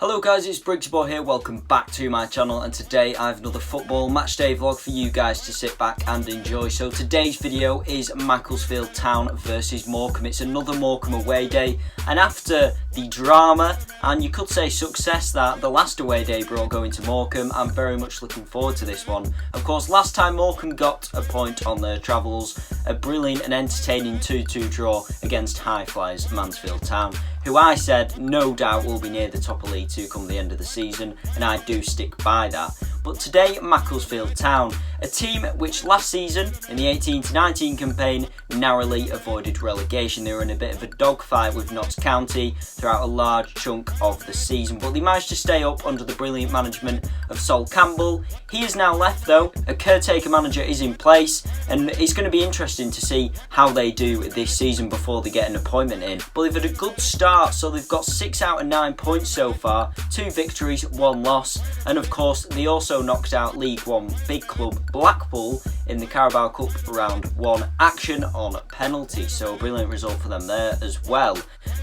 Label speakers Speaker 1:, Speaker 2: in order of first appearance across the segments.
Speaker 1: Hello guys, it's Briggsyboy here, welcome back to my channel, and today I have another football matchday vlog for you guys to sit back and enjoy. So today's video is Macclesfield Town versus Morecambe. It's another Morecambe away day, and after the drama and you could say success that the last away day brought going to Morecambe, I'm very much looking forward to this one. Of course, last time Morecambe got a point on their travels, a brilliant and entertaining 2-2 draw against high flyers Macclesfield Town, who I said no doubt will be near the top of League 2 come the end of the season, and I do stick by that. But today, Macclesfield Town, a team which last season, in the 18-19 campaign, narrowly avoided relegation. They were in a bit of a dogfight with Notts County throughout a large chunk of the season, but they managed to stay up under the brilliant management of Sol Campbell. He is now left though, a caretaker manager is in place, and it's going to be interesting to see how they do this season before they get an appointment in. But they've had a good start, so they've got 6 out of 9 points so far, 2 victories, 1 loss, and of course they also knocked out League 1 big club Blackpool in the Carabao Cup round 1 action on penalty, so a brilliant result for them there as well.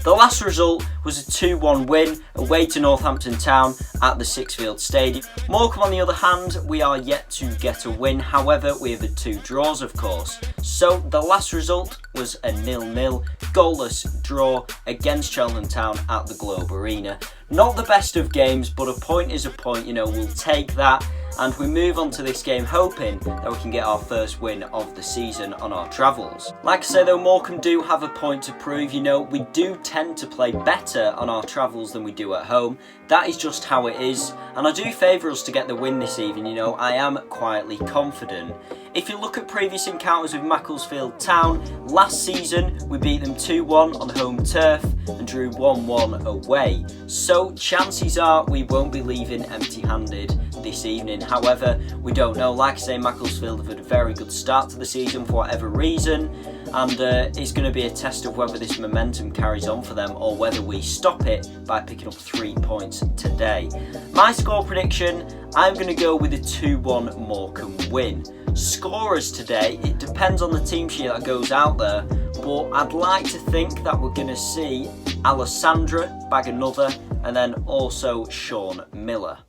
Speaker 1: The last result was a 2-1 win away to Northampton Town at the Sixfield Stadium. Morecambe on the other hand, we are yet to get a win, however we have had 2 draws of course. So the last result was a 0-0 goalless draw against Cheltenham Town at the Globe Arena. Not the best of games, but a point is a point, you know, we'll take that. And we move on to this game hoping that we can get our first win of the season on our travels. Like I say though, Morecambe do have a point to prove. You know, we do tend to play better on our travels than we do at home. That is just how it is, and I do favour us to get the win this evening. You know, I am quietly confident. If you look at previous encounters with Macclesfield Town, last season we beat them 2-1 on home turf and drew 1-1 away. So chances are we won't be leaving empty-handed this evening. However, we don't know. Like I say, Macclesfield have had a very good start to the season for whatever reason, and it's going to be a test of whether this momentum carries on for them or whether we stop it by picking up 3 points today. My score prediction, I'm going to go with a 2-1 Morecambe win. Scorers today, it depends on the team sheet that goes out there, but I'd like to think that we're going to see Alessandra bag another, and then also Sean Miller.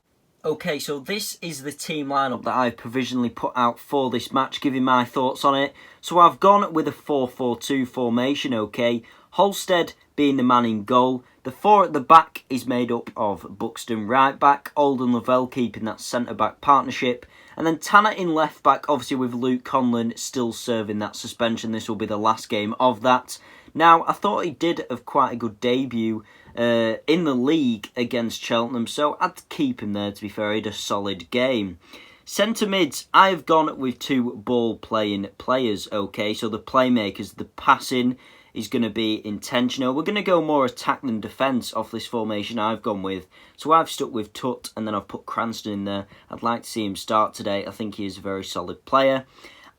Speaker 1: Okay, so this is the team lineup that I've provisionally put out for this match, giving my thoughts on it. So I've gone with a 4-4-2 formation, okay. Holstead being the man in goal. The 4 at the back is made up of Buxton right back, Alden Lavelle keeping that centre back partnership, and then Tanner in left back, obviously with Luke Conlon still serving that suspension. This will be the last game of that. Now, I thought he did have quite a good debut in the league against Cheltenham, so I'd keep him there. To be fair, he had a solid game. Centre mids, I've gone with 2 ball playing players, okay, so the playmakers, the passing is going to be intentional. We're going to go more attack than defence off this formation I've gone with. So I've stuck with Tutt, and then I've put Cranston in there. I'd like to see him start today. I think he is a very solid player.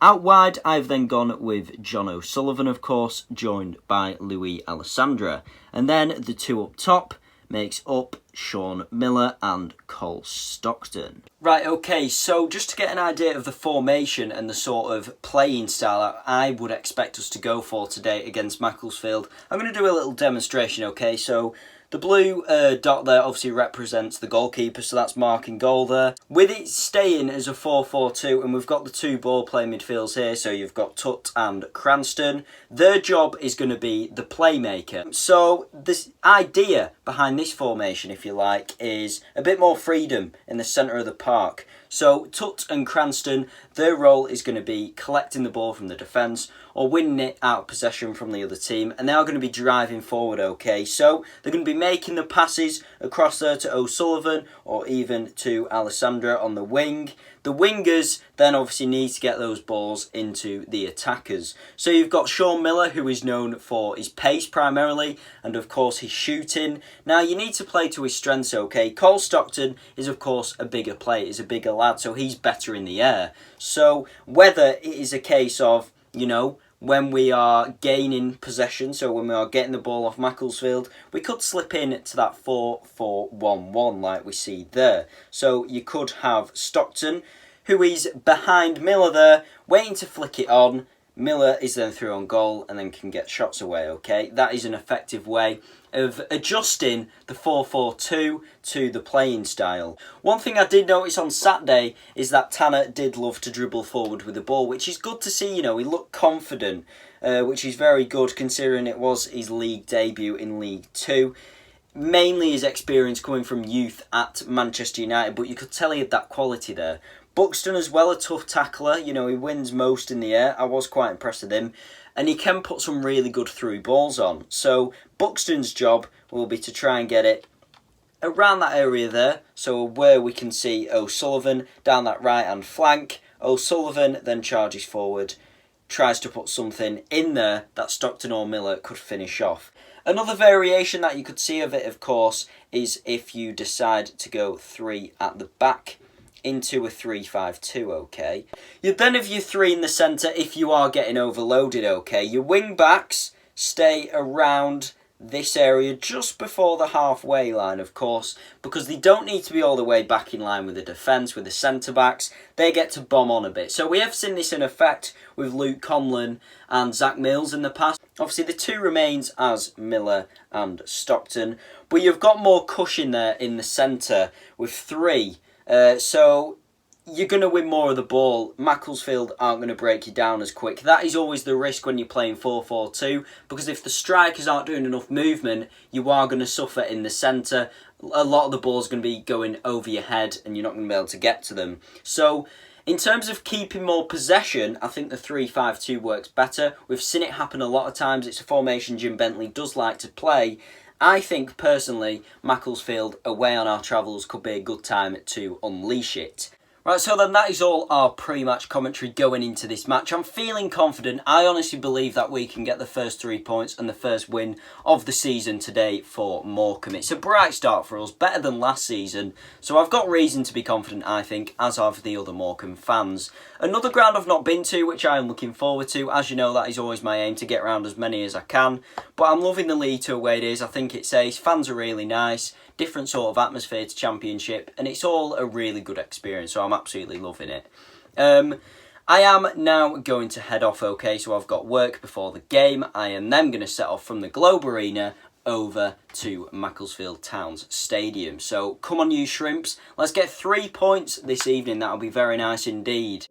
Speaker 1: Out wide, I've then gone with John O'Sullivan, of course, joined by Louis Alessandra. And then the 2 up top makes up Sean Miller and Cole Stockton. Right, okay, so just to get an idea of the formation and the sort of playing style that I would expect us to go for today against Macclesfield, I'm going to do a little demonstration, okay? So the blue dot there obviously represents the goalkeeper, so that's Mark in goal there. With it staying as a 4-4-2, and we've got the 2 ball-playing midfields here, so you've got Tutt and Cranston. Their job is going to be the playmaker. So this idea behind this formation, if you like, is a bit more freedom in the centre of the park. So Tutt and Cranston, their role is going to be collecting the ball from the defence or winning it out of possession from the other team, and they are going to be driving forward, okay? So they're going to be making the passes across there to O'Sullivan or even to Alessandra on the wing. The wingers then obviously need to get those balls into the attackers. So you've got Sean Miller, who is known for his pace primarily, and of course his shooting. Now you need to play to his strengths, okay? Cole Stockton is of course a bigger player, is a bigger lad, so he's better in the air. So whether it is a case of, you know, when we are gaining possession, so when we are getting the ball off Macclesfield, we could slip in to that 4-4-1-1 like we see there. So you could have Stockton, who is behind Miller there, waiting to flick it on, Miller is then through on goal and then can get shots away, okay? That is an effective way of adjusting the 4-4-2 to the playing style. One thing I did notice on Saturday is that Tanner did love to dribble forward with the ball, which is good to see. You know, he looked confident, which is very good considering it was his league debut in League 2. Mainly his experience coming from youth at Manchester United, but you could tell he had that quality there. Buxton as well, a tough tackler. You know, he wins most in the air. I was quite impressed with him. And he can put some really good through balls on. So Buxton's job will be to try and get it around that area there. So where we can see O'Sullivan down that right-hand flank. O'Sullivan then charges forward, tries to put something in there that Stockton or Miller could finish off. Another variation that you could see of it, of course, is if you decide to go 3 at the back into a 3-5-2, okay? You then have your 3 in the centre if you are getting overloaded, okay? Your wing backs stay around this area just before the halfway line, of course, because they don't need to be all the way back in line with the defence, with the centre backs. They get to bomb on a bit. So we have seen this in effect with Luke Conlon and Zach Mills in the past. Obviously, the 2 remains as Miller and Stockton, but you've got more cushion there in the centre with 3. So you're going to win more of the ball. Macclesfield aren't going to break you down as quick. That is always the risk when you're playing 4-4-2, because if the strikers aren't doing enough movement, you are going to suffer in the centre. A lot of the ball's going to be going over your head and you're not going to be able to get to them. So in terms of keeping more possession, I think the 3-5-2 works better. We've seen it happen a lot of times. It's a formation Jim Bentley does like to play. I think, personally, Macclesfield away on our travels could be a good time to unleash it. Right, so then that is all our pre-match commentary going into this match. I'm feeling confident. I honestly believe that we can get the first 3 points and the first win of the season today for Morecambe. It's a bright start for us, better than last season. So I've got reason to be confident, I think, as have the other Morecambe fans. Another ground I've not been to, which I am looking forward to. As you know, that is always my aim, to get around as many as I can. But I'm loving the League 2 away days. I think it's ace. Fans are really nice. Different sort of atmosphere to Championship, and it's all a really good experience, so I'm absolutely loving it. I am now going to head off, okay, so I've got work before the game. I am then going to set off from the Globe Arena over to Macclesfield Town's stadium. So come on, you shrimps, let's get 3 points this evening. That'll be very nice indeed.